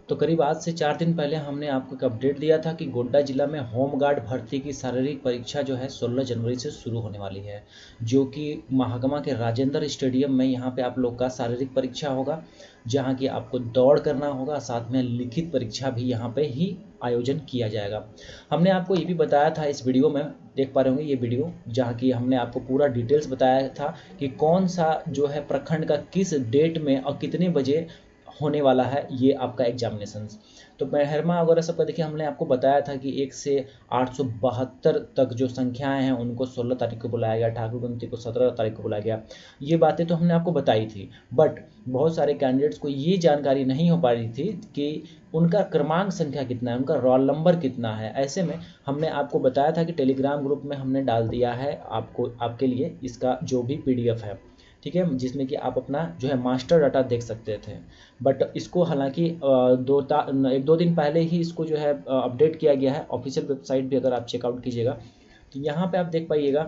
तो करीब आज से 4 दिन पहले हमने आपको एक अपडेट दिया था कि गोड्डा जिला में होमगार्ड भर्ती की शारीरिक परीक्षा जो है 16 जनवरी से शुरू होने वाली है, जो कि महागमा के राजेंद्र स्टेडियम में यहाँ पे आप लोग का शारीरिक परीक्षा होगा, जहाँ की आपको दौड़ करना होगा, साथ में लिखित परीक्षा भी यहाँ पे ही आयोजन किया जाएगा। हमने आपको ये भी बताया था इस वीडियो में, देख पा रहे होंगे ये वीडियो, जहाँ की हमने आपको पूरा डिटेल्स बताया था कि कौन सा जो है प्रखंड का किस डेट में और कितने बजे होने वाला है ये आपका एग्जामिनेशन। तो मेहरमा वगैरह सबका देखिए हमने आपको बताया था कि 1 से 872 तक जो संख्याएं हैं उनको 16 तारीख को बुलाया गया, ठाकुरगंती को 17 तारीख को बुलाया गया। ये बातें तो हमने आपको बताई थी, बट बहुत सारे कैंडिडेट्स को ये जानकारी नहीं हो पा रही थी कि उनका क्रमांक संख्या कितना है, उनका रोल नंबर कितना है। ऐसे में हमने आपको बताया था कि टेलीग्राम ग्रुप में हमने डाल दिया है आपको, आपके लिए इसका जो भी PDF है, ठीक है, जिसमें कि आप अपना जो है मास्टर डाटा देख सकते थे। बट इसको हालांकि 1-2 दिन पहले ही इसको जो है अपडेट किया गया है। ऑफिशियल वेबसाइट भी अगर आप चेकआउट कीजिएगा तो यहाँ पे आप देख पाइएगा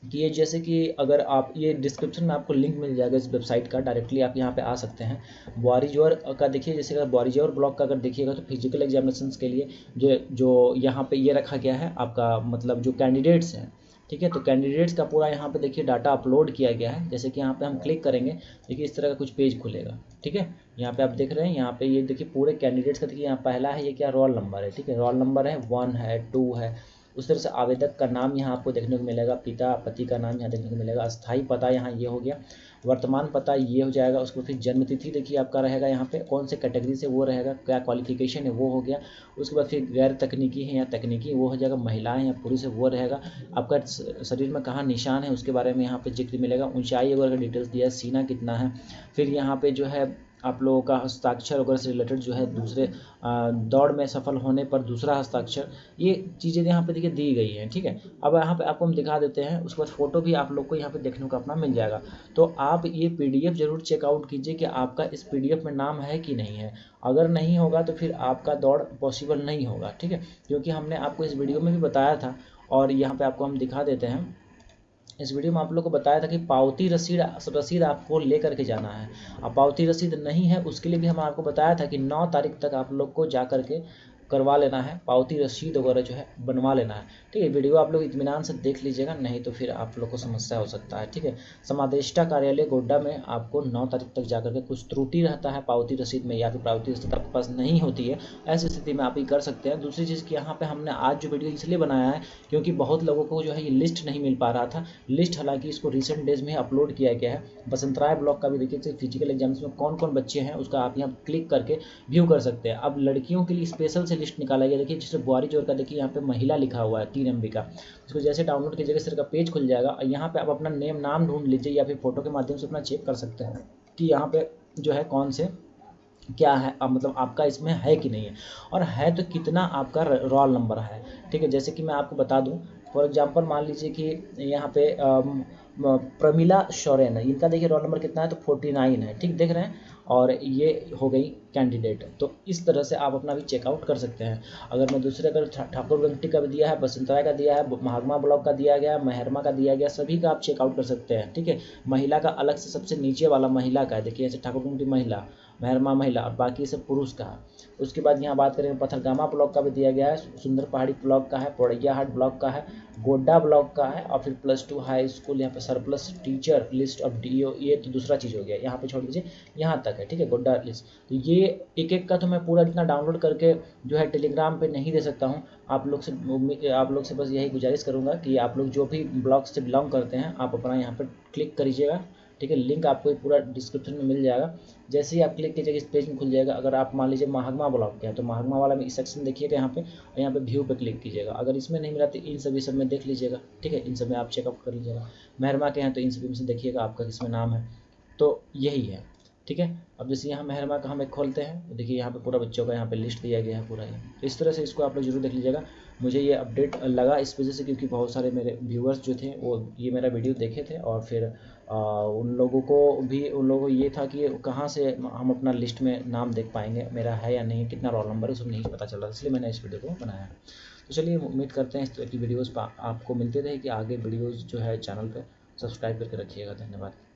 कि ये जैसे कि अगर आप ये डिस्क्रिप्शन में आपको लिंक मिल जाएगा इस वेबसाइट का, डायरेक्टली आप यहाँ पे आ सकते हैं। बोआरीजोर का देखिए, जैसे अगर बोआरीजोर ब्लॉक का अगर देखिएगा तो फिजिकल एग्जामिनेशन के लिए जो जो यहाँ पे ये रखा गया है आपका, मतलब जो कैंडिडेट्स हैं, ठीक है, तो कैंडिडेट्स का पूरा यहाँ पे देखिए डाटा अपलोड किया गया है। जैसे कि यहाँ पे हम क्लिक करेंगे, देखिए इस तरह का कुछ पेज खुलेगा, ठीक है। यहाँ पे आप देख रहे हैं, यहाँ पे ये देखिए पूरे कैंडिडेट्स का देखिए, यहाँ पहला है ये क्या रोल नंबर है, ठीक है, रोल नंबर है 1 है 2 है। उस तरह से आवेदक का नाम यहाँ आपको देखने को मिलेगा, पिता पति का नाम यहाँ देखने को मिलेगा, अस्थाई पता यहाँ ये हो गया, वर्तमान पता ये हो जाएगा। उसको फिर जन्म तिथि देखिए आपका रहेगा, यहाँ पे कौन से कैटेगरी से वो रहेगा, क्या क्वालिफिकेशन है वो हो गया। उसके बाद फिर गैर तकनीकी है या तकनीकी वो हो जाएगा, महिलाएं या पुरुष है वो रहेगा। आपका शरीर में कहाँ निशान है उसके बारे में यहाँ पे जिक्र मिलेगा, ऊंचाई वगैरह का डिटेल्स दिया है, सीना कितना है। फिर यहाँ पे जो है आप लोगों का हस्ताक्षर वगैरह से रिलेटेड जो है दूसरे दौड़ में सफल होने पर दूसरा हस्ताक्षर, ये चीज़ें यहाँ पे देखिए दी गई हैं, ठीक है। अब यहाँ पे आपको हम दिखा देते हैं, उसके बाद फोटो भी आप लोग को यहाँ पे देखने को अपना मिल जाएगा। तो आप ये PDF जरूर चेकआउट कीजिए कि आपका इस PDF में नाम है कि नहीं है। अगर नहीं होगा तो फिर आपका दौड़ पॉसिबल नहीं होगा, ठीक है, क्योंकि हमने आपको इस वीडियो में भी बताया था। और यहाँ पे आपको हम दिखा देते हैं, इस वीडियो में आप लोग को बताया था कि पावती रसीद आपको लेकर के जाना है। अब पावती रसीद नहीं है उसके लिए भी हम आपको बताया था कि 9 तारीख तक आप लोग को जा कर के करवा लेना है, पावती रसीद वगैरह जो है बनवा लेना है, ठीक है। वीडियो आप लोग इत्मीनान से देख लीजिएगा, नहीं तो फिर आप लोग को समस्या हो सकता है, ठीक है। समादेष्टा कार्यालय गोड्डा में आपको 9 तारीख तक जाकर के, कुछ त्रुटि रहता है पावती रसीद में या फिर पावती रसीद आपके पास नहीं होती है, ऐसी स्थिति में आप ये कर सकते हैं। दूसरी चीज़ कि यहाँ पे हमने आज जो वीडियो इसलिए बनाया है क्योंकि बहुत लोगों को जो है ये लिस्ट नहीं मिल पा रहा था। लिस्ट हालांकि इसको रिसेंट डेज में अपलोड किया गया है। बसंतराय ब्लॉक का भी देखिए फिजिकल एग्जाम्स में कौन कौन बच्चे हैं उसका आप यहाँ क्लिक करके व्यू कर सकते हैं। अब लड़कियों के लिए स्पेशल से लिस्ट निकाला गया, देखिए जिससे बोआरीजोर का देखिए यहाँ पे महिला लिखा हुआ है 3 MB का, इसको जैसे डाउनलोड कीजिएगा इस तरह का पेज खुल जाएगा। और यहाँ पे आप अपना नाम ढूंढ लीजिए या फिर फोटो के माध्यम से अपना चेक कर सकते हैं कि यहाँ पे जो है कौन से क्या है, मतलब आपका इसमें है कि नहीं है, और है तो कितना आपका रोल नंबर है, ठीक है। जैसे कि मैं आपको बता दूं, फॉर एग्जांपल मान लीजिए कि यहाँ पे प्रमिला सोरेन है, इनका देखिए रोल नंबर कितना है, तो 49 है, ठीक देख रहे हैं। और ये हो गई कैंडिडेट। तो इस तरह से आप अपना भी चेकआउट कर सकते हैं। अगर मैं दूसरे, अगर ठाकुरगंटी का भी दिया है, बसंतराय का दिया है, महागमा ब्लॉक का दिया गया, मेहरमा का दिया गया, सभी का आप चेकआउट कर सकते हैं, ठीक है। महिला का अलग से सबसे नीचे वाला महिला का है, देखिए जैसे ठाकुरगंटी महिला, मेहरमा महिला, और बाकी सब पुरुष का है। उसके बाद यहाँ बात करें पथरगामा ब्लॉक का भी दिया गया है, सुंदर पहाड़ी ब्लॉक का है, पोड़ैयाहाट ब्लॉक का है, गोड्डा ब्लॉक का है, और फिर +2 हाई स्कूल, यहाँ पे surplus teacher list of DO, ये तो दूसरा चीज़ हो गया, यहाँ पे छोड़ दीजिए, यहाँ तक है, ठीक है, गोड्डा लिस्ट। तो ये एक एक का तो मैं पूरा इतना डाउनलोड करके जो है टेलीग्राम पे नहीं दे सकता हूँ। आप लोग से बस यही गुजारिश करूँगा कि आप लोग जो भी ब्लॉक से बिलोंग करते हैं आप अपना यहाँ पर क्लिक करिएगा, ठीक है। लिंक आपको पूरा डिस्क्रिप्शन में मिल जाएगा। जैसे ही आप क्लिक कीजिएगा इस पेज में खुल जाएगा। अगर आप मान लीजिए महागमा ब्लॉक के हैं तो महागमा वाला में इस सेक्शन देखिएगा यहाँ पे, और यहाँ पे व्यू पे क्लिक कीजिएगा। अगर इसमें नहीं मिला तो इन सभी सब में देख लीजिएगा, ठीक है, इन सब में आप चेकअप कर लीजिएगा। मेहरमा के हैं तो इन सभी में से देखिएगा आपका किसमें नाम है, तो यही है, ठीक है। अब जैसे यहाँ मेहरमा का हम एक खोलते हैं तो देखिए यहाँ पे पूरा बच्चों का यहाँ पे लिस्ट दिया गया है पूरा ये, तो इस तरह से इसको आप लोग जरूर देख लीजिएगा। मुझे ये अपडेट लगा इस वजह से क्योंकि बहुत सारे मेरे व्यूअर्स जो थे वो ये मेरा वीडियो देखे थे, और फिर उन लोगों को ये था कि कहाँ से हम अपना लिस्ट में नाम देख पाएंगे, मेरा है या नहीं, कितना रोल नंबर है, सब नहीं पता चल रहा, इसलिए मैंने इस वीडियो को बनाया। तो चलिए उम्मीद करते हैं इस तरह की वीडियोज़ आपको मिलते रहे कि आगे वीडियोज़ जो है चैनल पर सब्सक्राइब करके रखिएगा। धन्यवाद।